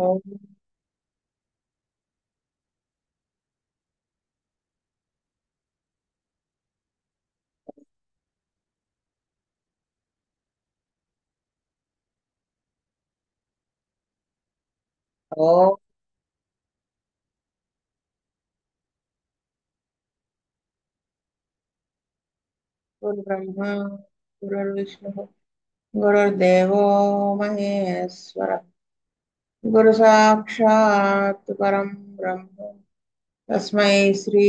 ఓం ఓం గురు బ్రహ్మ గురు విష్ణు గురుర్దేవో మహేశ్వర గురు సాక్షాత్ పరం బ్రహ్మ తస్మై శ్రీ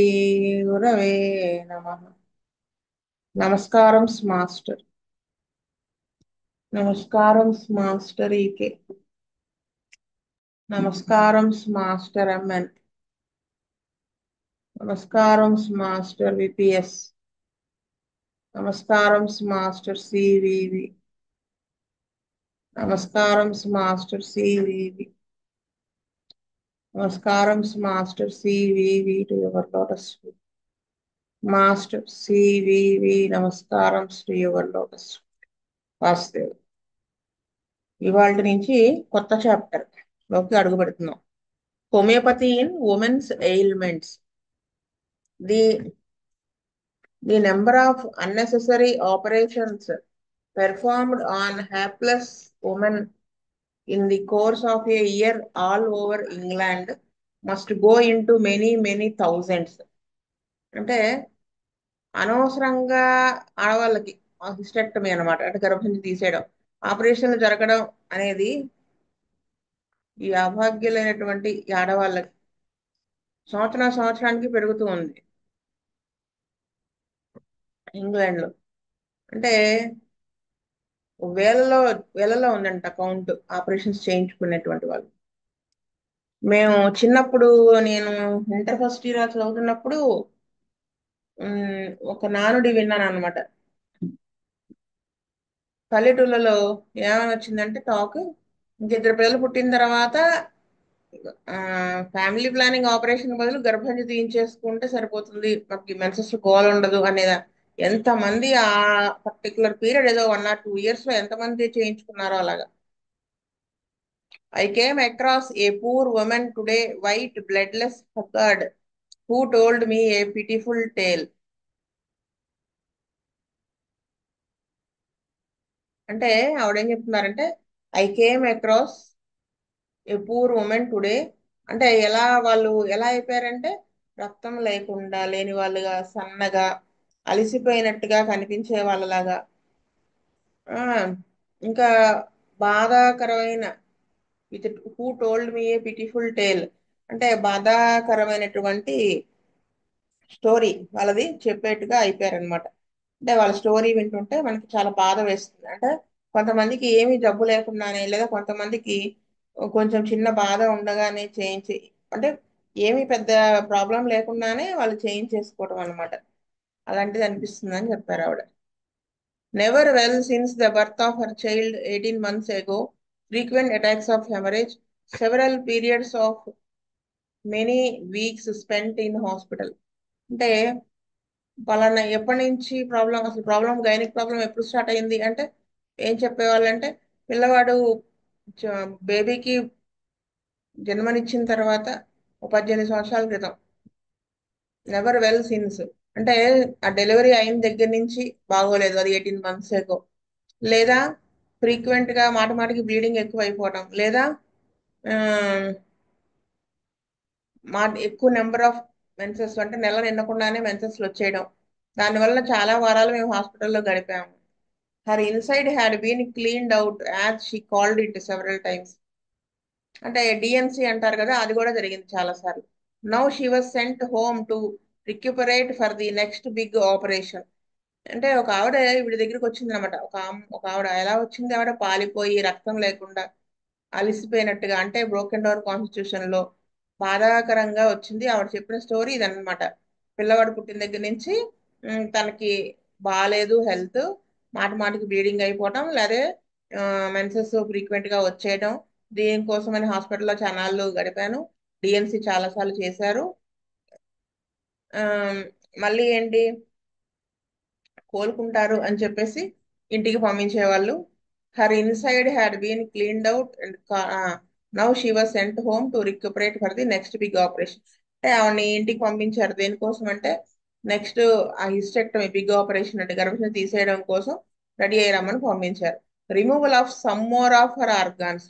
గురవే నమః. నమస్కారం మాస్టర్. నమస్కారం మాస్టర్ ఈకే. నమస్కారం మాస్టర్ ఎంఎన్. నమస్కారం మాస్టర్ విపిఎస్. నమస్కారం మాస్టర్ సివివి. నమస్కారం మాస్టర్ సివివి. నమస్కారం master CVV to your lotus. Master CVV నమస్కారం టు యువర్ లోటస్. వాసుదేవ్. ఇవాళ నుంచి కొత్త చాప్టర్ లోకి అడుగు పెడుతున్నాం. Homeopathy in women's ailments. The the number of unnecessary operations performed on hapless women in the course of a year all over England must go into many many thousands. అంటే అనవసరంగా ఆడవాళ్ళకి hysterectomy అనమాట, అంటే గర్భం తీసేయడం, ఆపరేషన్లు జరగడం అనేది ఈ అభాగ్యులైనటువంటి ఈ ఆడవాళ్ళకి సంవత్సరానికి పెరుగుతూ ఉంది ఇంగ్లాండ్ లో. అంటే వేలలో వేలలో ఉందంట కౌంట్ ఆపరేషన్స్ చేయించుకునేటువంటి వాళ్ళు. మేము చిన్నప్పుడు, నేను ఇంటర్ ఫస్ట్ ఇయర్ చదువుతున్నప్పుడు ఒక నానుడి విన్నాను అనమాట. పల్లెటూళ్ళలో ఏమని వచ్చిందంటే టాక్, ఇంకిద్దరు పిల్లలు పుట్టిన తర్వాత ఫ్యామిలీ ప్లానింగ్ ఆపరేషన్ బదులు గర్భాన్ని తీయించేసుకుంటే సరిపోతుంది, మనకి మెన్సెస్ గోల్ ఉండదు అనేదా. ఎంతమంది ఆ పర్టికులర్ పీరియడ్ ఏదో 1 or 2 years లో ఎంతమంది చేయించుకున్నారో అలాగా. I came across a poor woman today, white bloodless haggard, who told me a pitiful tale. అంటే ఆవిడేం చెప్తున్నారంటే, I came across a poor woman today, అంటే వాళ్ళు ఎలా అయిపోయారంటే రక్తం లేకుండా లేని వాళ్ళుగా, సన్నగా, అలిసిపోయినట్టుగా కనిపించే వాళ్ళలాగా. ఆ, ఇంకా బాధాకరమైన, with who told me a pitiful tale, అంటే బాధాకరమైనటువంటి స్టోరీ వాళ్ళది చెప్పేట్టుగా అయిపోయారనమాట. అంటే వాళ్ళ స్టోరీ వింటుంటే మనకి చాలా బాధ వేస్తుంది. అంటే కొంతమందికి ఏమీ జబ్బు లేకుండానే, లేదా కొంతమందికి కొంచెం చిన్న బాధ ఉండగానే చేయించి, అంటే ఏమీ పెద్ద ప్రాబ్లం లేకుండానే వాళ్ళు చేయించేసుకోవడం అనమాట. అలాంటిది అనిపిస్తుంది అని చెప్పారు ఆవిడ. Never well since the birth of her child 18 months ago, frequent attacks of hemorrhage, several periods of many weeks spent in hospital. అంటే పలానా ఎప్పటి నుంచి ప్రాబ్లం, అసలు ప్రాబ్లం, గైనిక్ ప్రాబ్లం ఎప్పుడు స్టార్ట్ అయింది అంటే ఏం చెప్పేవాళ్ళంటే, పిల్లవాడు బేబీకి జన్మనిచ్చిన తర్వాత ఒక 18 సంవత్సరాల క్రితం. నెవర్ వెల్ సిన్స్ అంటే ఆ డెలివరీ అయిన దగ్గర నుంచి బాగోలేదు, అది 18 months ago. లేదా ఫ్రీక్వెంట్ గా మాట మాటికి బ్లీడింగ్ ఎక్కువ అయిపోవడం, లేదా ఆ, ఎక్కువ నెంబర్ ఆఫ్ మెన్సెస్, అంటే నెల నిండకుండానే మెన్సెస్ వచ్చేయడం. దానివల్ల చాలా వారాలు మేము హాస్పిటల్లో గడిపాము. Her inside had been cleaned out as she called it several times. అంటే డిఎన్సి అంటారు కదా, అది కూడా జరిగింది చాలా సార్లు. Now she was sent home to recuperate for the next big operation. అంటే ఒక ఆవిడ వీడి దగ్గరికి వచ్చింది అనమాట. ఒక ఆవిడ ఎలా వచ్చింది, ఆవిడ పాలిపోయి రక్తం లేకుండా అలిసిపోయినట్టుగా, అంటే బ్రోకెన్ డోర్ కాన్స్టిట్యూషన్ లో బాధాకరంగా వచ్చింది. ఆవిడ చెప్పిన స్టోరీ ఇదన్నమాట. పిల్లవాడు పుట్టిన దగ్గర నుంచి తనకి బాగాలేదు హెల్త్, మాట మాటికి బ్లీడింగ్ అయిపోవటం, లేదా మెన్సెస్ ఫ్రీక్వెంట్ గా వచ్చేయడం. దీనికోసమని హాస్పిటల్లో చాలాళ్ళు గడిపాను, డిఎన్సి చాలా సార్లు చేశారు. ఆ, మళ్ళీ ఏంటి, కోలుకుంటారు అని చెప్పేసి ఇంటికి పంపించేవాళ్ళు. Her inside had been cleaned out and now she was sent home to recuperate for the next big operation. అంటే ఆవిడని ఇంటికి పంపించారు దేనికోసం అంటే నెక్స్ట్ ఆ హిస్టెక్టమీ బిగ్ ఆపరేషన్ అంటే గర్భసంచి తీసేయడం కోసం రెడీ అయ్యామని పంపించారు. Removal of some more of her organs,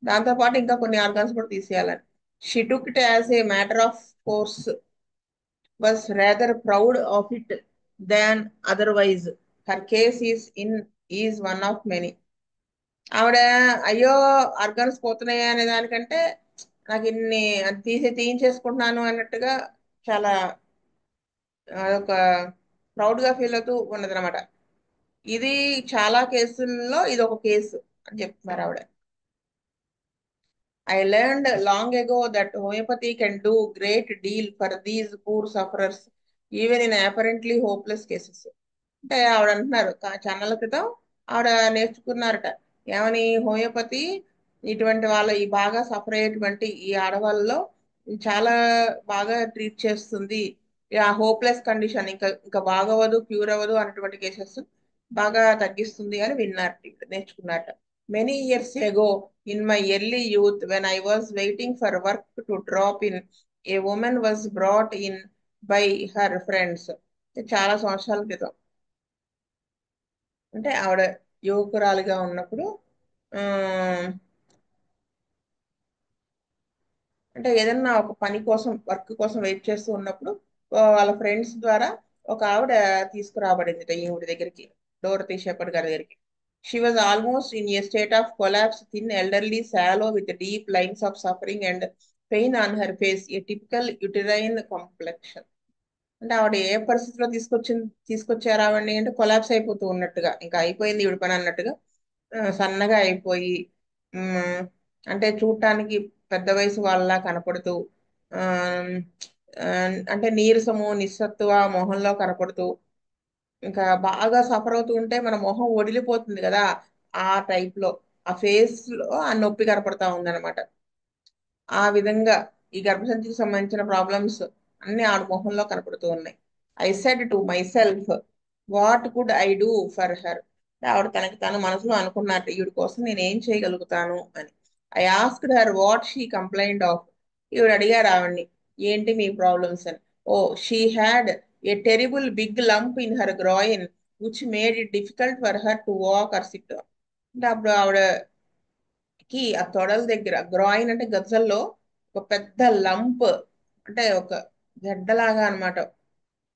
దాంతో పాటు ఇంకా కొన్ని ఆర్గాన్స్ కూడా తీసేయాలని. She took it as a matter of course, was rather proud of it than otherwise. Her case is one of many. ఆవిడ అయ్యో ఆర్గాన్స్ పోతున్నాయి అనే దానికంటే నాకు ఇన్ని తీయించేసుకుంటున్నాను అన్నట్టుగా చాలా ఒక ప్రౌడ్ గా ఫీల్ అవుతూ ఉన్నదన్నమాట. ఇది చాలా కేసుల్లో ఇది ఒక కేసు అని చెప్తున్నారు ఆవిడ. I learned long ago that homeopathy can do great deal for these poor sufferers, even in apparently hopeless cases. అంటే ఆవిడ అంటున్నారు చాన్నాళ్ళ క్రితం ఆవిడ నేర్చుకున్నారట ఏమని, హోమియోపతి ఇటువంటి వాళ్ళ ఈ బాగా సఫర్ అయ్యేటువంటి ఈ ఆడవాళ్ళలో చాలా బాగా ట్రీట్ చేస్తుంది. ఆ హోప్లెస్ కండిషన్ ఇంకా ఇంకా బాగవదు క్యూర్ అవ్వదు అన్నటువంటి కేసెస్ బాగా తగ్గిస్తుంది అని విన్నారు నేర్చుకున్నారట. Many years ago in my early youth when I was waiting for work to drop in, a woman was brought in by her friends. చాలా సంవత్సరాల క్రితం అంటే ఆవిడ యువకురాలిగా ఉన్నప్పుడు ఆ, అంటే ఏదన్నా ఒక పని కోసం వర్క్ కోసం వెయిట్ చేస్తూ ఉన్నప్పుడు వాళ్ళ ఫ్రెండ్స్ ద్వారా ఒక ఆవిడ తీసుకురాబడింది ఈవిడ దగ్గరికి, డోరతీ షెపర్డ్ గారి దగ్గరికి. She was almost in a state of collapse, thin elderly sallow with deep lines of suffering and pain on her face, a typical uterine complexion. అంటే ఆవిడ ఏ పరిస్థితిలో తీసుకొచ్చారు ఆవిడని అంటే కొలాప్స్ అయిపోతూ ఉన్నట్టుగా, ఇంకా అయిపోయింది ఈవిడ పని అన్నట్టుగా సన్నగా అయిపోయి, ఉమ్, అంటే చూడటానికి పెద్ద వయసు వాళ్ళలా కనపడుతూ, ఆ, ఆ, అంటే నీరసము నిస్సత్తువ మొహంలో కనపడుతూ, ఇంకా బాగా సఫర్ అవుతూ ఉంటే మన మొహం ఒడిలిపోతుంది కదా, ఆ టైప్ లో ఆ ఫేస్ లో ఆ నొప్పి కనపడతా ఉందన్నమాట. ఆ విధంగా ఈ గర్భసంచికి సంబంధించిన ప్రాబ్లమ్స్ అన్ని ఆవిడ మొహంలో కనపడుతూ ఉన్నాయి. I said to my self, what could I do for her. ఆవిడ తనకి తను మనసులో అనుకున్నట్టు ఈవిడ కోసం నేను ఏం చేయగలుగుతాను అని. I asked her what she complaint of. ఈవిడ అడిగారు ఆవిడ్ని ఏంటి మీ ప్రాబ్లమ్స్ అని. Oh, she had a terrible big lump in her groin which made it difficult for her to walk or sit. అంటే అప్పుడు ఆవిడ ఆ తొడల దగ్గర, గ్రాయిన్ అంటే గజ్జల్లో ఒక పెద్ద లంప్, అంటే ఒక గడ్డలాగా అన్నమాట,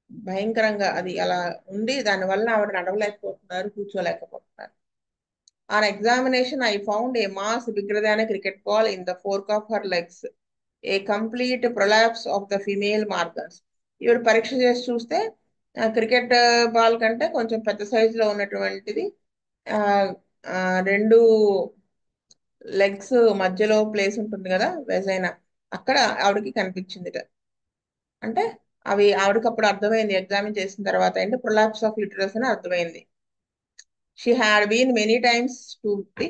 భయంకరంగా అది అలా ఉండి దానివల్ల ఆవిడ నడవలేకపోతున్నారు కూర్చోలేకపోతున్నారు. On examination I found a mass bigger than a cricket ball in the fork of her legs, a complete prolapse of the female organs. ఈవిడ పరీక్ష చేసి చూస్తే క్రికెట్ బాల్ కంటే కొంచెం పెద్ద సైజులో ఉన్నటువంటిది ఆ, ఆ, రెండు లెగ్స్ మధ్యలో ప్లేస్ ఉంటుంది కదా వెజైనా, అక్కడ ఆవిడకి కనిపించింది. అంటే అవి ఆవిడకి అప్పుడు అర్థమైంది ఎగ్జామిన్ చేసిన తర్వాత, అంటే ప్రొలాప్స్ ఆఫ్ యూటరస్ అని అర్థమైంది. She had been many times to the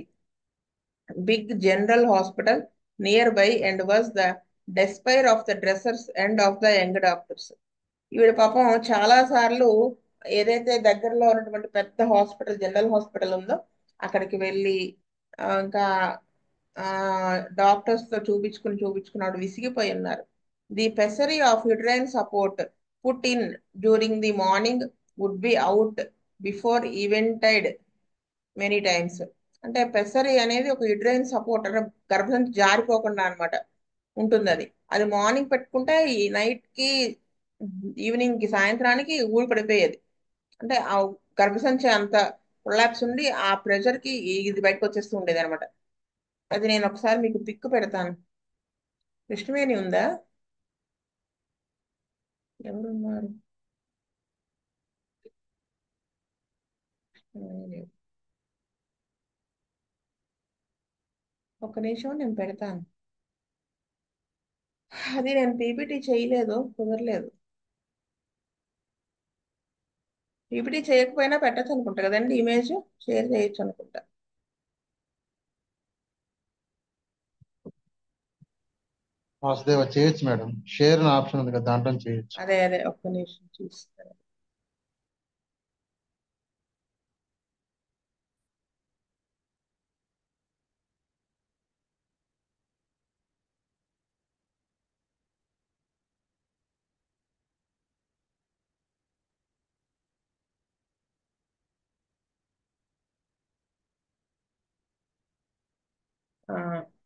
big general hospital near by and was the despair of the dressers and of the young doctors. ఈవిడ పాపం చాలా సార్లు ఏదైతే దగ్గరలో ఉన్నటువంటి పెద్ద హాస్పిటల్ జనరల్ హాస్పిటల్ ఉందో అక్కడికి వెళ్ళి ఇంకా డాక్టర్స్ తో చూపించుకుని ఆవిడ విసిగిపోయి ఉన్నారు. The pessary of uterine support put in during the morning would be out before eventide many times. అంటే పెసరీ అనేది ఒక యుటరైన్ సపోర్ట్ అంటే గర్భసంచి జారిపోకుండా అన్నమాట ఉంటుంది. అది అది మార్నింగ్ పెట్టుకుంటే ఈ నైట్ కి ఈవినింగ్ కి సాయంత్రానికి ఊడి పడిపోయేది. అంటే ఆ గర్భసంచి అంత ప్రొలాప్స్ ఉండి ఆ ప్రెషర్ కి ఇది బయటకు వచ్చేస్తూ ఉండేది అనమాట. అది నేను ఒకసారి మీకు పిక్ పెడతాను. కృష్ణవేణి ఉందా? ఎవరున్నారు? కృష్ణవేణి. ఒక్క నిమిషం నేను పెడతాను. అది నేను పీపీటీ చేయలేదు, కుదరలేదు. పీపీటీ చేయకపోయినా పెట్టచ్చు అనుకుంటా కదండి, ఇమేజ్ షేర్ చేయొచ్చు అనుకుంటా. వాసుదేవ చేయొచ్చు మేడం, షేర్ అనే ఆప్షన్ ఉంది కదా, దాంట్లో చేయొచ్చు. అదే అదే ఒక్క నిమిషం చూస్తాను.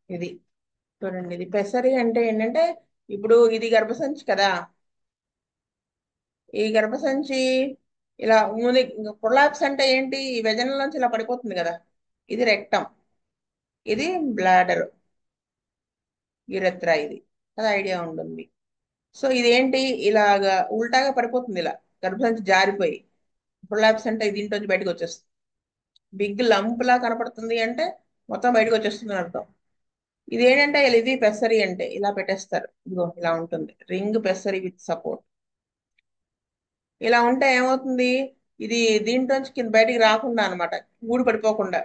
ఇది చూడండి, ఇది పెసరి అంటే ఏంటంటే, ఇప్పుడు ఇది గర్భసంచి కదా, ఈ గర్భసంచి ఇలా ప్రొలాప్స్ అంటే ఏంటి, ఈ వెజనల నుంచి ఇలా పడిపోతుంది కదా, ఇది రెక్టం, ఇది బ్లాడర్, యురెత్రా, ఇది అది ఐడియా ఉంటుంది. సో ఇదేంటి, ఇలాగా ఉల్టాగా పడిపోతుంది ఇలా, గర్భసంచి జారిపోయి. ప్రొలాప్స్ అంటే దీంట్లోంచి బయటకు వచ్చేస్తుంది. బిగ్ లంప్ లా కనపడుతుంది అంటే మొత్తం బయటకు వచ్చేస్తుంది అని అర్థం. ఇది ఏంటంటే ఇది పెసరీ అంటే ఇలా పెట్టేస్తారు, ఇదిగో ఇలా ఉంటుంది రింగ్ పెసరీ విత్ సపోర్ట్. ఇలా ఉంటే ఏమవుతుంది, ఇది దీంట్లోంచి కింద బయటికి రాకుండా అనమాట, ఊడి పడిపోకుండా,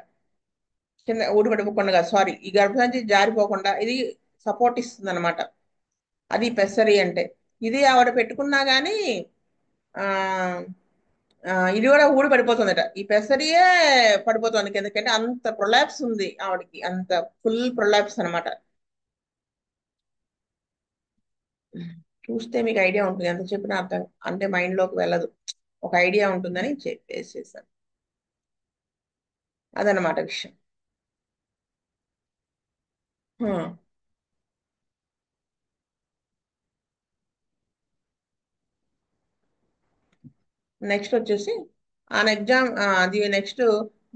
కింద ఊడి పడిపోకుండా కాదు సారీ, ఈ గర్భసంచి జారిపోకుండా ఇది సపోర్ట్ ఇస్తుంది అనమాట. అది పెసరీ అంటే. ఇది ఆవిడ పెట్టుకున్నా గానీ ఆ ఇది కూడా ఊడి పడిపోతుందట, ఈ పెసరియే పడిపోతుంది ఎందుకంటే అంత ప్రొలాప్స్ ఉంది ఆవిడకి, అంత ఫుల్ ప్రొలాప్స్ అనమాట. చూస్తే మీకు ఐడియా ఉంటుంది, ఎంత చెప్పినా అర్థం అంటే మైండ్ లోకి వెళ్ళదు, ఒక ఐడియా ఉంటుందని చెప్పేసి చేశాను. అదనమాట విషయం. నెక్స్ట్ వచ్చేసి ఆన్ ఎగ్జామ్, అది next,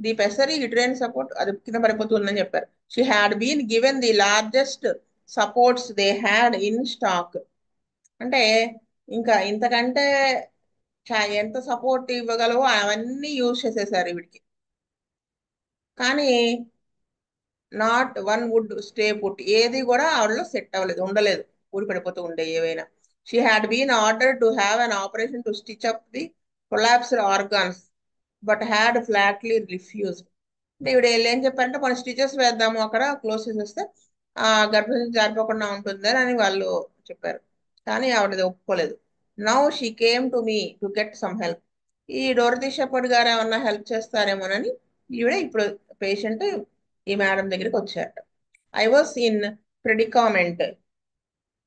the pessary uterine support అది కింద పడిపోతుందని చెప్పారు. She had been given the largest supports they had in stock. అంటే ఇంకా ఇంతకంటే ఎంత సపోర్ట్ ఇవ్వగలవో అవన్నీ యూజ్ చేసేసారు వీడికి. కానీ not one would stay put, ఏది కూడా ఆవిడలో సెట్ అవ్వలేదు, ఉండలేదు, ఊడిపడిపోతూ ఉండే ఏవైనా. She had been order to have an operation to stitch up the collapsed organs but had flatly refused. అంటే ఈవిడ ఏం చెప్పారంటే మన స్టిచెస్ వేద్దాము అక్కడ క్లోజ్ చేసేస్తే ఆ గర్భం జారిపోకుండా ఉంటుంది అని వాళ్ళు చెప్పారు. కానీ ఆవిడది ఒప్పుకోలేదు. Now she came to me to get some help. ఈ డోరతీ షెపర్డ్ గారు ఏమన్నా హెల్ప్ చేస్తారేమోనని ఈవిడ ఇప్పుడు పేషెంట్ ఈ మేడం దగ్గరికి వచ్చారట. ఐ వాస్ ఇన్ ప్రెడికామెంట్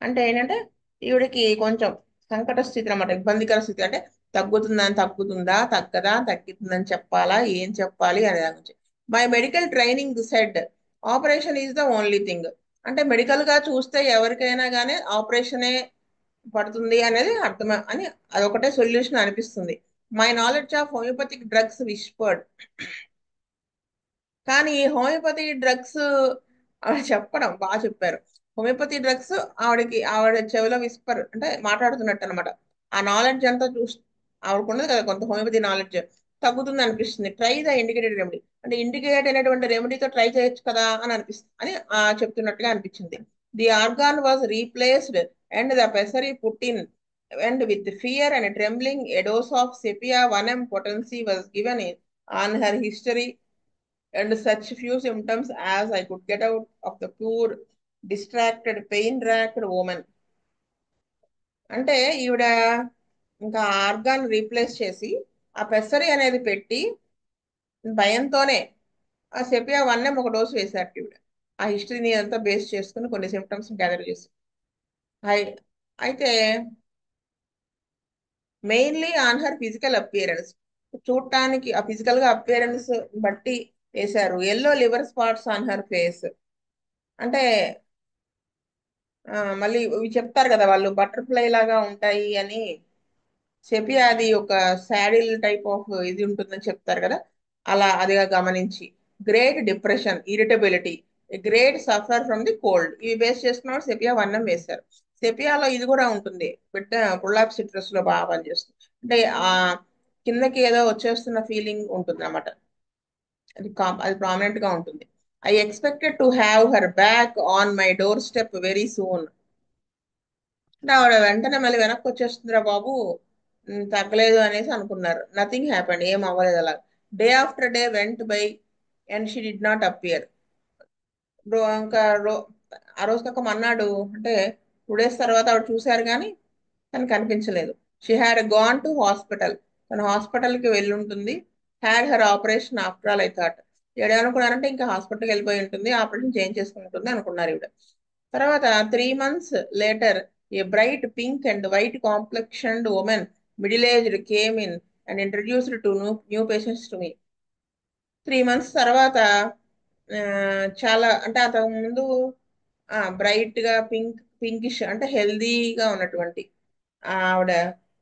అంటే ఏంటంటే ఈవిడికి కొంచెం సంకట స్థితి అన్నమాట, ఇబ్బందికర స్థితి. అంటే తగ్గుతుందా తగ్గదా, తగ్గుతుందని చెప్పాలా, ఏం చెప్పాలి అనే దాని గురించి. My medical training said operation is the only thing. అంటే మెడికల్ గా చూస్తే ఎవరికైనా కానీ ఆపరేషనే పడుతుంది అనేది అర్థం అని, అదొకటే సొల్యూషన్ అనిపిస్తుంది. My knowledge of homeopathic drugs whispered. కానీ హోమియోపతి డ్రగ్స్ ఆవిడ చెప్పడం బాగా చెప్పారు. హోమియోపతి డ్రగ్స్ ఆవిడ చెవిలో విస్పర్ అంటే మాట్లాడుతున్నట్టు అనమాట. ఆ నాలెడ్జ్ అంతా ఆవిడకు ఉన్నది కదా కొంత హోమియోపతి నాలెడ్జ్, తగ్గుతుంది అనిపిస్తుంది. ట్రై ద ఇండికేటెడ్ రెమెడీ అంటే ఇండికేట్ అయినటువంటి రెమెడీతో ట్రై చేయొచ్చు కదా అని అనిపిస్తుంది అని చెప్తున్నట్టుగా అనిపించింది. The organ was replaced and the pessary put in and with fear and trembling a dose of sepia 1m potency was given on her history and such few symptoms as I could get out of the poor, distracted, pain-racked woman. అంటే ఈవిడ ఇంకా organ replace చేసి ఆ పెసరీ అనేది పెట్టి భయంతోనే ఆ sepia 1 ఒక డోసు వేశారు ఈవిడ. ఆ హిస్టరీని అంతా బేస్ చేసుకుని కొన్ని సిమ్టమ్స్ గ్యాదర్ చేసి అయి- అయితే mainly on her physical appearance, చూడటానికి ఆ ఫిజికల్ గా అపియరెన్స్ బట్టి వేశారు. Yellow liver spots on her face అంటే మళ్ళీ ఇవి చెప్తారు కదా వాళ్ళు, బటర్ఫ్లై లాగా ఉంటాయి అని చెప్పి అది ఒక శాడిల్ టైప్ ఆఫ్ ఇది ఉంటుందని చెప్తారు కదా, అలా అదిగా గమనించి great depression, irritability, great suffer from the cold, ఇవి బేస్ చేసుకున్న సెపియా వన్నం వేశారు. సెపియాలో ఇది కూడా ఉంటుంది, బిడ్డ పుల్లాప్ సిట్రస్ లో బాగా పనిచేస్తుంది. అంటే ఆ కిందకి ఏదో వచ్చేస్తున్న ఫీలింగ్ ఉంటుంది అన్నమాట, అది ప్రామినెంట్ గా ఉంటుంది. I expected to have her back on my door step very soon. అంటే ఆవిడ వెంటనే మళ్ళీ వెనక్కి వచ్చేస్తుందిరా బాబు, తగ్గలేదు అనేసి అనుకున్నారు. నథింగ్ హ్యాపెండ్, ఏం అవ్వలేదు అలా. Day after day went by and she did not appear. ఇంకా ఆ రోజు కాక మన్నాడు అంటే 2 days తర్వాత ఆవిడ చూశారు కానీ తనకు కనిపించలేదు. She had gone to hospital, తన హాస్పిటల్కి వెళ్ళి ఉంటుంది. Had her operation after all I thought. ఏమనుకున్నారంటే ఇంకా హాస్పిటల్కి వెళ్ళిపోయి ఉంటుంది, ఆపరేషన్ చేంజ్ చేసుకుని ఉంటుంది అనుకున్నారు ఈవిడ. తర్వాత 3 months later a bright pink and white complexioned woman middle aged came in and introduced two new patients to me. 3 months తర్వాత ఆ, చాలా అంటే అంతకు ముందు బ్రైట్ గా పింకిష్ అంటే హెల్దీగా ఉన్నటువంటి ఆవిడ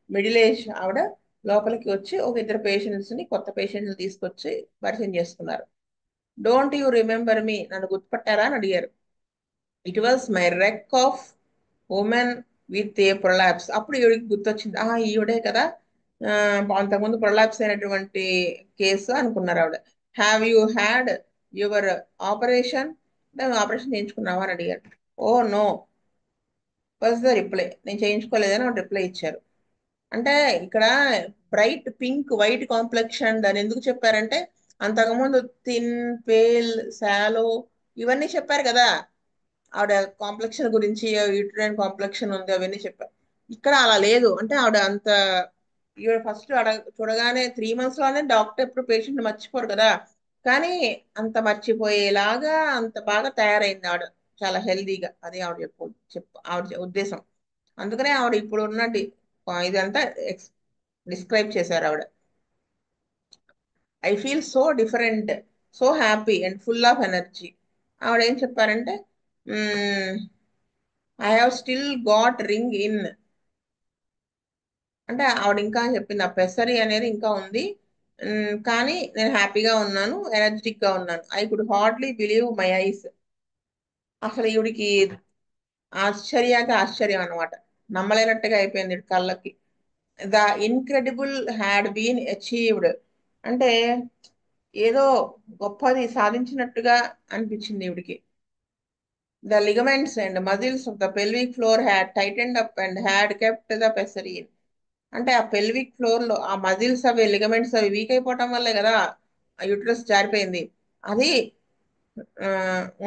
మిడిల్ ఏజ్ ఆవిడ లోపలికి వచ్చి ఒక ఇద్దరు పేషెంట్స్ ని కొత్త పేషెంట్స్ తీసుకొచ్చి పరిచయం చేసుకున్నారు. డోంట్ యూ రిమెంబర్ మీ, నన్ను గుర్తుపట్టారా అని అడిగారు. ఇట్ వాస్ మై రెక్ of women with a prolapse. అప్పుడు ఈవిడికి గుర్తొచ్చింది, ఈవిడే కదా ఆ, అంతకుముందు ప్రొలాప్స్ అయినటువంటి కేసు అనుకున్నారు ఆవిడ. Have you had your operation, operation చేయించుకున్నావా అని అడిగారు. Oh no was the reply. నేను చేయించుకోలేదని ఆవిడ రిప్లై ఇచ్చారు. అంటే ఇక్కడ బ్రైట్ పింక్ వైట్ కాంప్లెక్షన్ అని ఎందుకు చెప్పారంటే, అంతకుముందు థిన్ పేల్ శాలో ఇవన్నీ చెప్పారు కదా ఆవిడ కాంప్లెక్షన్ గురించి. యూట్రైన్ కాంప్లెక్షన్ ఉంది అవన్నీ చెప్పారు. ఇక్కడ అలా లేదు. అంటే ఆవిడ అంత ఈవిడ ఫస్ట్ చూడగానే 3 months లోనే డాక్టర్ ఎప్పుడు పేషెంట్ మర్చిపోరు కదా, కానీ అంత మర్చిపోయేలాగా అంత బాగా తయారైంది ఆవిడ. చాలా హెల్దీగా, అది ఆవిడ ఆవిడ ఉద్దేశం. అందుకనే ఆవిడ ఇప్పుడు ఉన్నట్టు ఇదంతా డిస్క్రైబ్ చేశారు ఆవిడ. I feel so different, so happy and full of energy. ఆవిడ ఏం చెప్పారంటే, I have still got ring in. అంటే ఆవిడ ఇంకా చెప్పింది ఆ పెసరీ అనేది ఇంకా ఉంది. కానీ నేను హ్యాపీగా ఉన్నాను, ఎనర్జెటిక్ గా ఉన్నాను. I could hardly believe my eyes. అసలు ఈవిడికి ఆశ్చర్యానికి ఆశ్చర్యం అనమాట. నమ్మలేనట్టుగా అయిపోయింది ఈవిడ కళ్ళకి. The incredible had been achieved. అంటే ఏదో గొప్పది సాధించినట్టుగా అనిపించింది ఈవిడికి. The ligaments and muscles of the pelvic floor had tightened up and had kept the pessary in. అంటే ఆ పెల్విక్ ఫ్లోర్ లో ఆ మజిల్స్ అవి లిగమెంట్స్ అవి వీక్ అయిపోవటం వల్లే కదా ఆ యూట్రస్ జారిపోయింది. అది ఆ,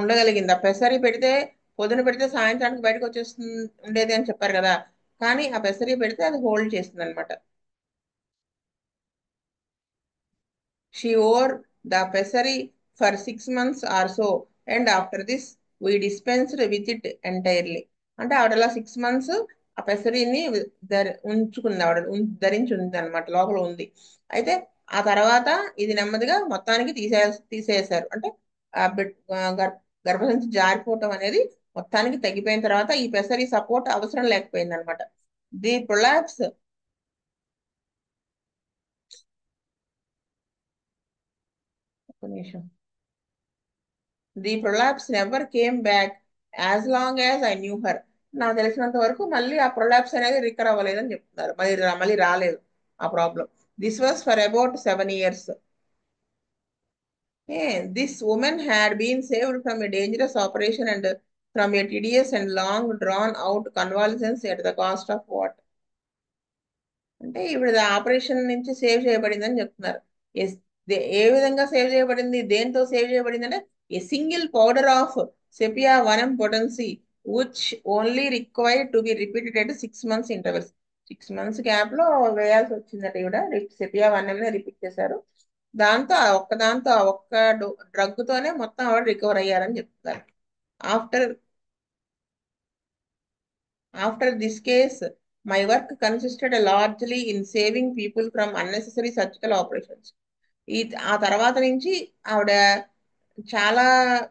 ఉండగలిగింది. ఆ పెసరి పెడితే పొద్దున పెడితే సాయంత్రానికి బయటకు వచ్చేస్తుంది ఉండేది అని చెప్పారు కదా, కానీ ఆ పెసరి పెడితే అది హోల్డ్ చేస్తుంది అనమాట. She wore the pessary for 6 months or so, and after this we dispensed with it entirely. అంటే ఆవిడ 6 months ఆ పెసరీని ఉంచుకుంది ఆవిడ, ధరించి ఉంది అనమాట, లోపల ఉంది. అయితే ఆ తర్వాత ఇది నెమ్మదిగా మొత్తానికి తీసేసారు. అంటే ఆ గర్భసంచి జారిపోవటం అనేది మొత్తానికి తగ్గిపోయిన తర్వాత ఈ పెసరీ సపోర్ట్ అవసరం లేకపోయింది అనమాట. ది ప్రొలాప్స్, ఒక నిమిషం, the prolapse never came back as long as I knew her. నాకు తెలిసినంత వరకు మళ్ళీ ఆ ప్రొలాప్స్ అనేది రికర్ అవ్వలేదని చెప్తున్నారు. మళ్ళీ రాలేదు ఆ problem. This was for about 7 years. This woman had been saved from a dangerous operation and from a tedious and long drawn out convalescence at the cost of what. అంటే ఈవిడ ఆపరేషన్ నుంచి save చేయబడిందని చెప్తున్నారు. Yes, ఏ విధంగా save చేయబడింది, దేంతో save చేయబడింది అంటే, a single powder of sepia one M potency which only required to be repeated at 6 months intervals. 6 months gap లో వేయాల్సి వచ్చిందట ఈవిడ. సెపియా వనం రిపీట్ చేశారు. దాంతో ఆ ఒక్క డ్రగ్ తోనే మొత్తం ఆవిడ రికవర్ అయ్యారని చెప్తారు. After After this case, my work consisted largely in saving people from unnecessary surgical operations. ఈ ఆ తర్వాత నుంచి ఆవిడ చాలా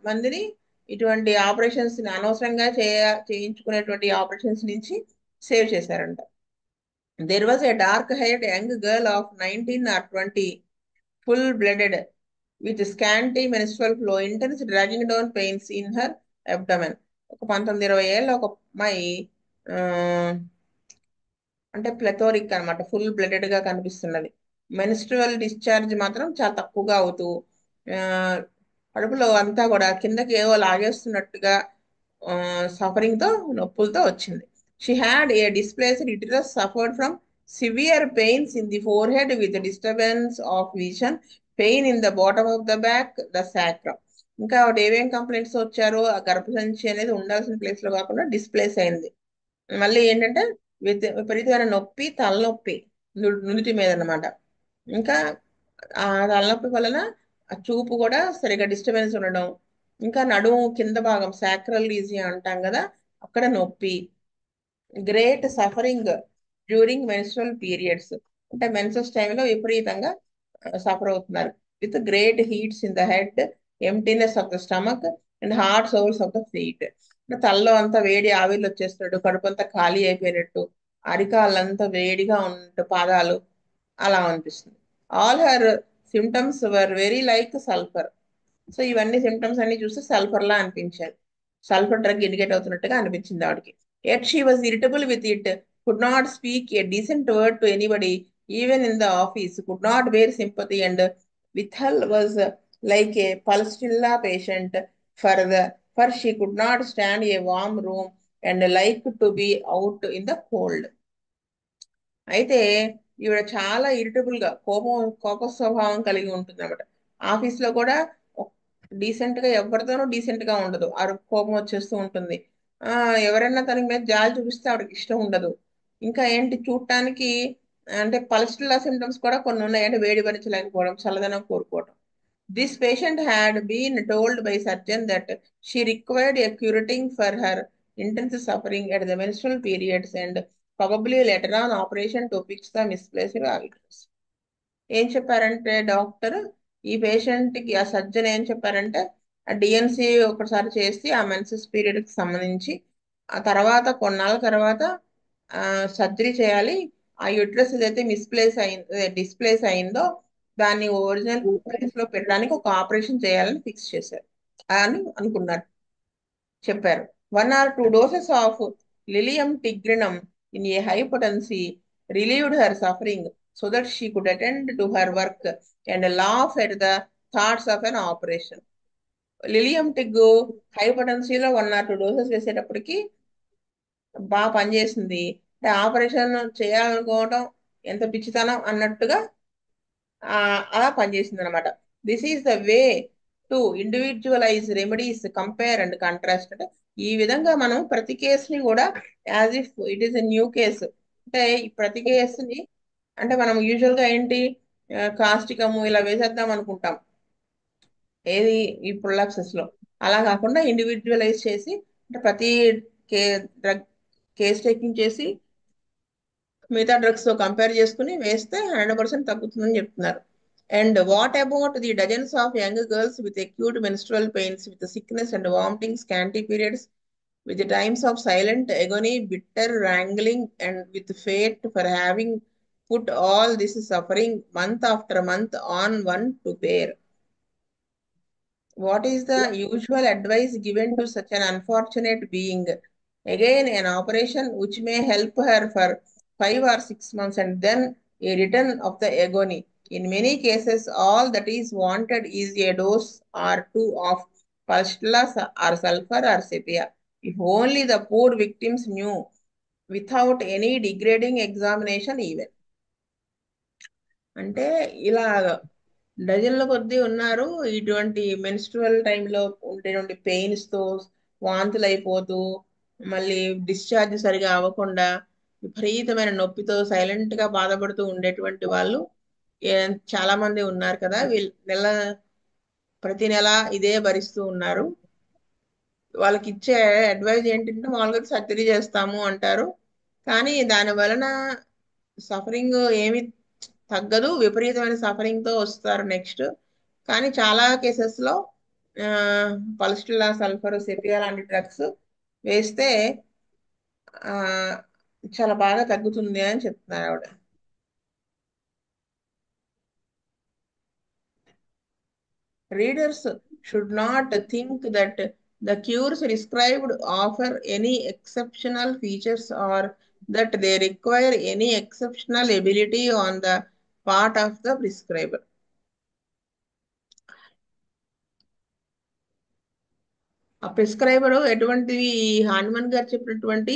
మందిని ఇటువంటి ఆపరేషన్స్ అనవసరంగా చేయించుకునేటువంటి ఆపరేషన్స్ నుంచి సేవ్ చేశారంట. There was a dark hired young girl of 19 or 20, full blooded with scanty menstrual flow, intense dragging down pains in her abdomen. ఒక 19-20 ఏళ్ళ ఒక అమ్మాయి, ఆ, అంటే ప్లెథోరిక్ అన్నమాట, ఫుల్ బ్లడెడ్ గా కనిపిస్తున్నది. మెన్స్ట్రువల్ డిశ్చార్జ్ మాత్రం చాలా తక్కువగా అవుతూ ఆ, కడుపులో అంతా కూడా కిందకి ఏవో లాగేస్తున్నట్టుగా సఫరింగ్ తో నొప్పులతో వచ్చింది. She had A displaced uterus, suffered from severe pains in the four head with disturbance of vision, pain in the bottom of the back, the sacrum. ఇంకా ఆవిడ ఏమేం కంప్లైంట్స్ వచ్చారో, ఆ గర్భసంచి అనేది ఉండాల్సిన ప్లేస్ లో కాకుండా డిస్ప్లేస్ అయింది. మళ్ళీ ఏంటంటే విపరీతమైన నొప్పి, తలనొప్పి నుదుటి మీద అన్నమాట. ఇంకా ఆ తలనొప్పి వలన ఆ చూపు కూడా సరిగా డిస్టర్బెన్స్ ఉండడం, ఇంకా నడుము కింద భాగం సాక్రల్ రీజియన్ అంటాం కదా, అక్కడ నొప్పి, great suffering during menstrual periods. అంటే మెన్సెస్ టైంలో విపరీతంగా సఫర్ అవుతున్నారు. With great heats in the head emptiness of the stomach and heart souls of the feet. తలలో అంతా వేడి ఆవిర్లు వచ్చేస్తున్నాడు, కడుపు అంతా ఖాళీ అయిపోయినట్టు, అరికాళ్ళంతా వేడిగా ఉన్నట్టు, పాదాలు అలా అనిపిస్తుంది. All her symptoms were very like sulphur. So ఇవన్నీ సిమ్టమ్స్ అన్ని చూస్తే సల్ఫర్ లా అనిపించాయి. సల్ఫర్ డ్రగ్ ఇండికేట్ అవుతున్నట్టుగా అనిపించింది ఆవిడకి. At she was irritable with it, could not speak a decent word to anybody, even in the office, could not bear sympathy, and withal was like a pulsatilla patient for the for she could not stand a warm room and like to be out in the cold. అయితే ఈవిడ చాలా irritable గా కోప స్వభావం కలిగి ఉంటుంది అనమాట. Office లో కూడా డీసెంట్ గా ఎవరితోనూ డీసెంట్ గా ఉండదు, కోపం వచ్చేస్తూ ఉంటుంది. ఆ ఎవరైనా తన మీద జాలి చూపిస్తే ఆవిడకి ఇష్టం ఉండదు. ఇంకా ఏంటి చూడటానికి అంటే పల్స్టులా సిమ్టమ్స్ కూడా కొన్ని ఉన్నాయి, అంటే వేడి భరించలేకపోవడం, చల్లదనం కోరుకోవడం. This patient had been told by surgeon that she required a curating for her intense suffering at the menstrual periods and probably later on operation to fix the misplaced uterus. ఏం చెప్పారంటే doctor ఈ patient కి, ఆ surgeon ఏం చెప్పారంటే ఆ DNC ఒకసారి చేసి ఆ మెన్సెస్ పీరియడ్ కి సంబంధించి ఆ తర్వాత కొన్నాళ్ళ తర్వాత సర్జరీ చేయాలి. ఆ యూట్రస్ ఏదైతే డిస్ప్లేస్ అయిందో దాన్ని ఒరిజినల్ ప్లేస్ లో పెట్టడానికి ఒక ఆపరేషన్ చేయాలని ఫిక్స్ చేశారు అని అనుకున్నారు, చెప్పారు. 1 or 2 doses of lilium tigrinum in a high potency relieved her suffering so that she could attend to her work and laugh at the thoughts of an operation. Lilium tig హైపోటెన్సీలో 1 or 2 doses వేసేటప్పటికి బాగా పనిచేసింది. అంటే operation చేయాలనుకోవడం ఎంత పిచ్చితనం అన్నట్టుగా అలా పనిచేసింది అనమాట. This is the way to individualise remedies, compare and contrast. అంటే ఈ విధంగా మనం ప్రతి కేసుని కూడా as if it is a new case, అంటే ఈ ప్రతి కేసుని అంటే మనం యూజువల్ గా ఏంటి కాస్టికము ఇలా వేసేద్దాం అనుకుంటాం ఏది ఈ ప్రొలాప్సెస్ లో. అలా కాకుండా ఇండివిజువలైజ్ చేసి అంటే ప్రతి కే డ్రగ్ కేస్ టేకింగ్ చేసి మిగతా డ్రగ్స్ తో కంపేర్ చేసుకుని వేస్తే 100% తగ్గుతుందని చెప్తున్నారు. And what about the dozens of young girls with acute menstrual pains, with sickness and vomiting, scanty periods, with the times of silent agony, bitter wrangling, and with fate for having put all this suffering month after month on one to bear. What is the usual advice given to such an unfortunate being? Again, an operation which may help her for 5 or 6 months and then a return of the agony. In many cases, all that is wanted is a dose or two of pustula or sulfur or sepia. If only the poor victims knew, without any degrading examination even. అంటే ఇలా డజన్ల కొద్దీ ఉన్నారు ఇటువంటి menstrual టైంలో ఉండేటువంటి pains తో వాంతులు అయిపోతూ, మళ్ళీ డిశ్చార్జ్ సరిగా అవ్వకుండా విపరీతమైన నొప్పితో సైలెంట్ గా బాధపడుతూ ఉండేటువంటి వాళ్ళు చాలా మంది ఉన్నారు కదా. వీళ్ళు ప్రతి నెల ఇదే భరిస్తూ ఉన్నారు. వాళ్ళకి ఇచ్చే అడ్వైజ్ ఏంటంటే మామూలుగా సర్జరీ చేస్తాము అంటారు, కానీ దాని వలన సఫరింగ్ ఏమి తగ్గదు, విపరీతమైన సఫరింగ్ తో వస్తారు నెక్స్ట్. కానీ చాలా కేసెస్ లో పల్స్టిలా, సల్ఫర్, సెపియా లాంటి డ్రగ్స్ వేస్తే ఆ చాలా బాగా తగ్గుతుంది అని చెప్తున్నారు ఆవిడ. Readers should not think that the cures prescribed offer any exceptional features or that they require any exceptional ability on the part of the prescriber. ఆ ప్రిస్క్రైబర్ ఎటువంటివి హాన్మన్ గారు చెప్పినటువంటి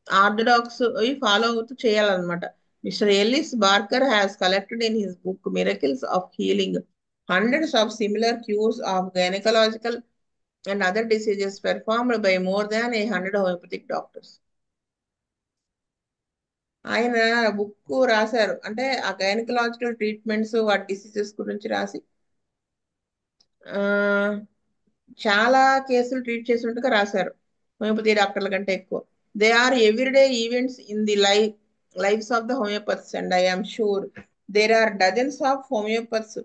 ఆర్థడాక్స్ అవి ఫాలో అవుతూ చేయాలన్నమాట. Mister Ellis Barker has collected in his book miracles of healing hundreds of similar cures of gynecological and other diseases performed by more than 100 homeopathic doctors. ఆయన book రాశారు, అంటే ఆ గైనకలాజికల్ ట్రీట్మెంట్స్ వాటి diseases గురించి రాసి ఆ చాలా కేసులు ట్రీట్ చేసినట్టుగా రాశారు, హోమియోపతి డాక్టర్ల కంటే ఎక్కువ. They are everyday events in the lives of the homeopaths, and I am sure there are dozens of homeopaths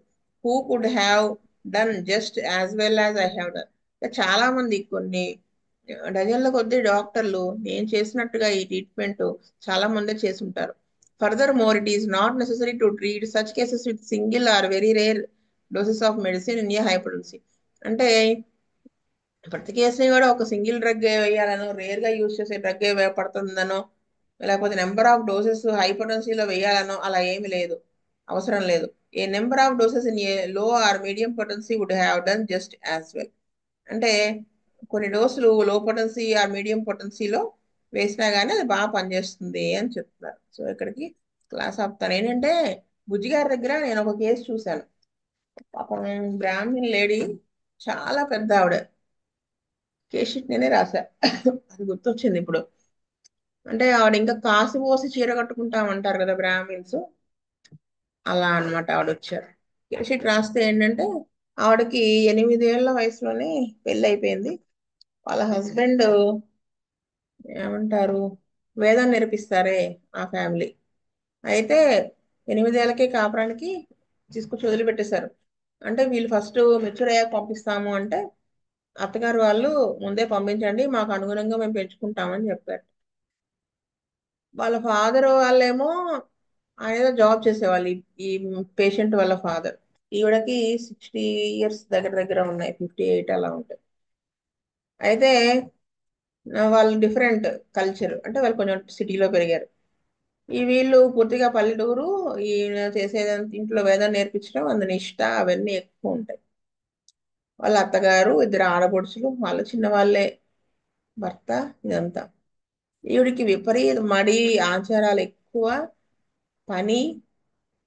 who could have done just as well as I have done. చాలా మంది కొన్ని డజన్ల కొద్ది డాక్టర్లు నేను చేసినట్టుగా ఈ ట్రీట్మెంట్ చాలా మంది చేసి ఉంటారు. Furthermore it is not necessary to treat such cases with single or very rare doses of medicine in a high potency. అంటే ప్రతి కేసుని కూడా ఒక సింగిల్ డ్రగ్ వేయాలనో, రేర్ గా యూజ్ చేసే డ్రగ్ పడుతుందనో, లేకపోతే నెంబర్ ఆఫ్ డోసెస్ హైపోటెన్సీలో వేయాలనో అలా ఏమి లేదు, అవసరం లేదు. A number of doses in a low or medium potency would have done just as well. అంటే కొన్ని డోసులు లో పొటెన్సీ ఆర్ మీడియం పొటెన్సీలో వేసినా కానీ అది బాగా పనిచేస్తుంది అని చెప్తున్నారు. సో ఇక్కడికి క్లాస్ ఆపుతాను. ఏంటంటే బుజ్జి గారి దగ్గర నేను ఒక కేసు చూశాను. పాపం బ్రాహ్మణ్ లేడీ, చాలా పెద్ద ఆవిడ. కేస్ షీట్ నేనే రాశా. అది గుర్తొచ్చింది ఇప్పుడు. అంటే ఆవిడ ఇంకా కాసు పోసి చీర కట్టుకుంటామంటారు కదా బ్రాహ్మిన్స్, అలా అన్నమాట. ఆవిడ వచ్చారు, కేస్ షీట్ రాస్తే ఏంటంటే ఆవిడకి 8 ఏళ్ల వయసులోనే పెళ్ళి అయిపోయింది. వాళ్ళ హస్బెండ్ ఏమంటారు, వేదం నేర్పిస్తారే ఆ ఫ్యామిలీ. అయితే 8 ఏళ్ళకే కాపురానికి తీసుకొచ్చి వదిలిపెట్టేశారు. అంటే వీళ్ళు ఫస్ట్ మెచ్యూర్ అయ్యాక పంపిస్తాము అంటే అత్తగారు వాళ్ళు ముందే పంపించండి, మాకు అనుగుణంగా మేము పెంచుకుంటామని చెప్పారు. వాళ్ళ ఫాదర్ వాళ్ళేమో ఆయన ఏదో జాబ్ చేసేవాళ్ళు, ఈ పేషెంట్ వాళ్ళ ఫాదర్. ఈవిడకి 60 ఇయర్స్ దగ్గర దగ్గర ఉన్నాయి, 58 అలా ఉంటాయి. అయితే వాళ్ళు డిఫరెంట్ కల్చర్, అంటే వాళ్ళు కొంచెం సిటీలో పెరిగారు. ఈ వీళ్ళు పూర్తిగా పల్లెటూరు. ఈయన చేసేదంత ఇంట్లో వేదం నేర్పించడం, అందు నిష్ట అవన్నీ ఎక్కువ ఉంటాయి. వాళ్ళ అత్తగారు, ఇద్దరు ఆడపడుచులు, వాళ్ళు చిన్న వాళ్ళే, భర్త, ఇదంతా. ఈవిడికి విపరీత మడి, ఆచారాలు ఎక్కువ, పని,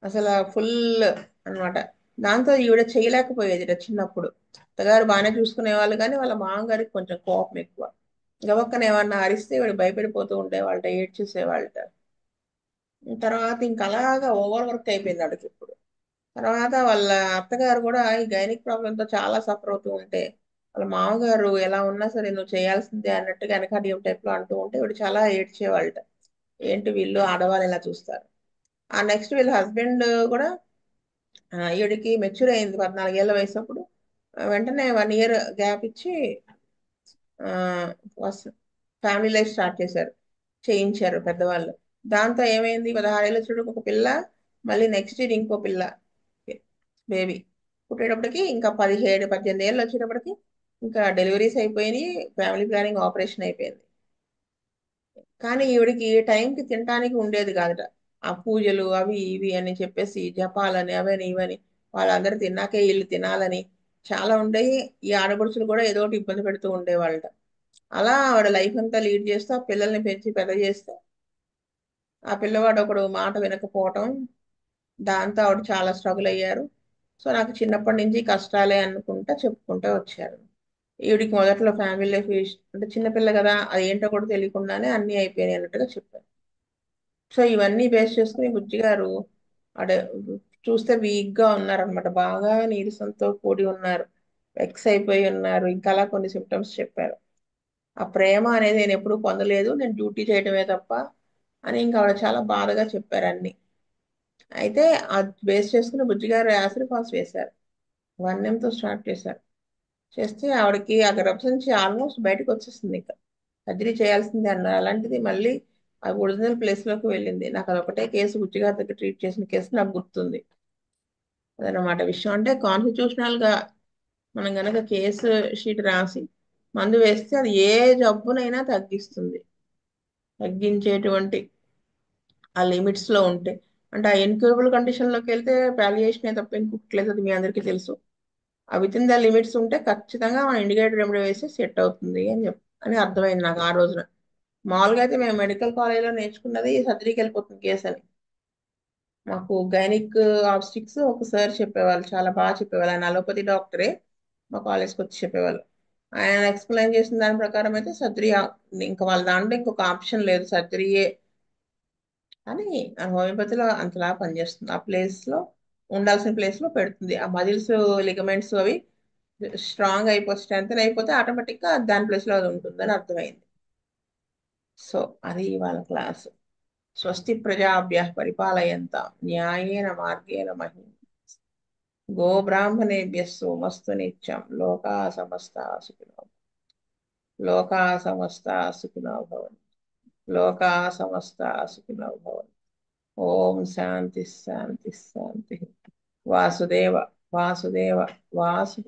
అసలు ఫుల్ అన్నమాట. దాంతో ఈవిడ చేయలేకపోయేది చిన్నప్పుడు. అత్తగారు బాగానే చూసుకునే వాళ్ళు కానీ వాళ్ళ మామగారికి కొంచెం కోపం ఎక్కువ. గబక్కన ఏమన్నా అరిస్తే ఈవిడ భయపడిపోతూ ఉండేవాళ్ళట, ఏడ్చేసేవాళ్ళట. తర్వాత ఇంకా అలాగా ఓవర్ వర్క్ అయిపోయింది ఆవిడకి ఇప్పుడు. తర్వాత వాళ్ళ అత్తగారు కూడా ఈ గైనిక్ ప్రాబ్లంతో చాలా సఫర్ అవుతూ ఉంటే, వాళ్ళ మామగారు ఎలా ఉన్నా సరే నువ్వు చేయాల్సిందే అన్నట్టుగా వెనకాడియం టైప్ లో అంటూ ఉంటే వీడు చాలా ఏడ్చేవాళ్ళట. ఏంటి వీళ్ళు ఆడవాళ్ళు ఇలా చూస్తారు. ఆ నెక్స్ట్ వీళ్ళ హస్బెండ్ కూడా ఈవిడికి మెచ్యూర్ అయింది 14 ఏళ్ల వయసు అప్పుడు. వెంటనే 1 ఇయర్ గ్యాప్ ఇచ్చి ఫ్యామిలీ లైఫ్ స్టార్ట్ చేశారు, చేయించారు పెద్దవాళ్ళు. దాంతో ఏమైంది, 16 ఏళ్ళ చూడకు ఒక పిల్ల, మళ్ళీ నెక్స్ట్ ఇయర్ ఇంకో పిల్ల బేబీ పుట్టేటప్పటికి ఇంకా 17 18 ఏళ్ళు వచ్చేటప్పటికి ఇంకా డెలివరీస్ అయిపోయినాయి, ఫ్యామిలీ ప్లానింగ్ ఆపరేషన్ అయిపోయింది. కానీ ఈవిడికి టైంకి తినడానికి ఉండేది కాదట. ఆ పూజలు అవి ఇవి అని చెప్పేసి జపాలని అవని ఇవని, వాళ్ళందరూ తిన్నాకే వీళ్ళు తినాలని చాలా ఉండేవి. ఈ ఆడపడుచులు కూడా ఏదో ఒకటి ఇబ్బంది పెడుతూ ఉండేవాళ్ళట. అలా ఆవిడ లైఫ్ అంతా లీడ్ చేస్తూ ఆ పిల్లల్ని పెంచి పెద్ద చేస్తే ఆ పిల్లవాడు ఒకడు మాట వినకపోవటం, దాంతో ఆవిడ చాలా స్ట్రగుల్ అయ్యారు. సో నాకు చిన్నప్పటి నుంచి కష్టాలే అనుకుంటా చెప్పుకుంటూ వచ్చారు. ఈవిడికి మొదట్లో ఫ్యామిలీ లైఫ్ అంటే చిన్నపిల్ల కదా, అది ఏంటో కూడా తెలియకుండానే అన్ని అయిపోయినాయి అన్నట్టుగా చెప్పారు. సో ఇవన్నీ బేస్ చేసుకుని బుజ్జి గారు అడే చూస్తే వీక్ గా ఉన్నారనమాట, బాగా నీరసంతో కూడి ఉన్నారు, వెక్స్ అయిపోయి ఉన్నారు, ఇంకా అలా కొన్ని సిమ్టమ్స్ చెప్పారు. ఆ ప్రేమ అనేది నేను ఎప్పుడూ పొందలేదు, నేను డ్యూటీ చేయడమే తప్ప అని ఇంకా ఆవిడ చాలా బాధగా చెప్పారు అన్ని. అయితే అది బేస్ చేసుకుని బుజ్జి గారు యాసిడ్ ఫాస్ట్ వేశారు, 1 M తో స్టార్ట్ చేశారు. చేస్తే ఆవిడకి ఆ గర్భం నుంచి ఆల్మోస్ట్ బయటకు వచ్చేసింది, ఇంకా సర్జరీ చేయాల్సిందే అన్నారు. అలాంటిది మళ్ళీ ఆ ఒరిజినల్ ప్లేస్ లోకి వెళ్ళింది. నాకు అదొకటే కేసు, బుజ్జిగారి దగ్గర ట్రీట్ చేసిన కేసు నాకు గుర్తుంది. అదనమాట విషయం. అంటే కాన్స్టిట్యూషనల్ గా మనం గనక కేసు షీట్ రాసి మందు వేస్తే అది ఏ జబ్బునైనా తగ్గిస్తుంది, తగ్గించేటువంటి ఆ లిమిట్స్ లో ఉంటే. అంటే ఆ ఇన్క్యూరబుల్ కండిషన్ లోకి వెళ్తే పాలియేషన్ తప్ప ఇంకొకటి లేదు, అది మీ అందరికీ తెలుసు. ఆ విత్ ఇన్ ద లిమిట్స్ ఉంటే ఖచ్చితంగా మనం ఇండికేటర్ రెమెడీ వేసి సెట్ అవుతుంది అని అని అర్థమైంది నాకు ఆ రోజున. మామూలుగా అయితే మేము మెడికల్ కాలేజ్లో నేర్చుకున్నది సర్జరీకి వెళ్ళిపోతుంది కేసు అని. మాకు గైనిక్ ఆబ్స్టిక్స్ ఒక సార్ చెప్పేవాళ్ళు, చాలా బాగా చెప్పేవాళ్ళు. ఆయన అలోపతి డాక్టరే, మా కాలేజ్కి వచ్చి చెప్పేవాళ్ళు. ఆయన ఎక్స్ప్లెయిన్ చేసిన దాని ప్రకారం అయితే సర్జరీ, ఇంకా వాళ్ళ దాంట్లో ఇంకొక ఆప్షన్ లేదు, సర్జరీయే అని. హోమియోపతిలో అంతలా పనిచేస్తుంది, ఆ ప్లేస్ లో ఉండాల్సిన ప్లేస్ లో పెడుతుంది. ఆ మజిల్స్, లిగమెంట్స్ అవి స్ట్రాంగ్ అయిపోతే, స్ట్రెంగ్ అయిపోతే ఆటోమేటిక్ గా దాని ప్లేస్ లో అది ఉంటుందని అర్థమైంది. సో అది ఇవాళ క్లాస్. స్వస్తి ప్రజాభ్య పరిపాలయంత న్యాయేన మార్గేణ మహి. గోబ్రాహ్మణేభ్యः సోమస్తు నిత్యం. లోకా సమస్తా సుఖినో లోకా సమస్తా సుఖినో భవంతు. లోకా సమస్తా సుఖినో భవంతు. ఓం శాంతి శాంతి శాంతి. వాసుదేవ వాసుదేవ వాసు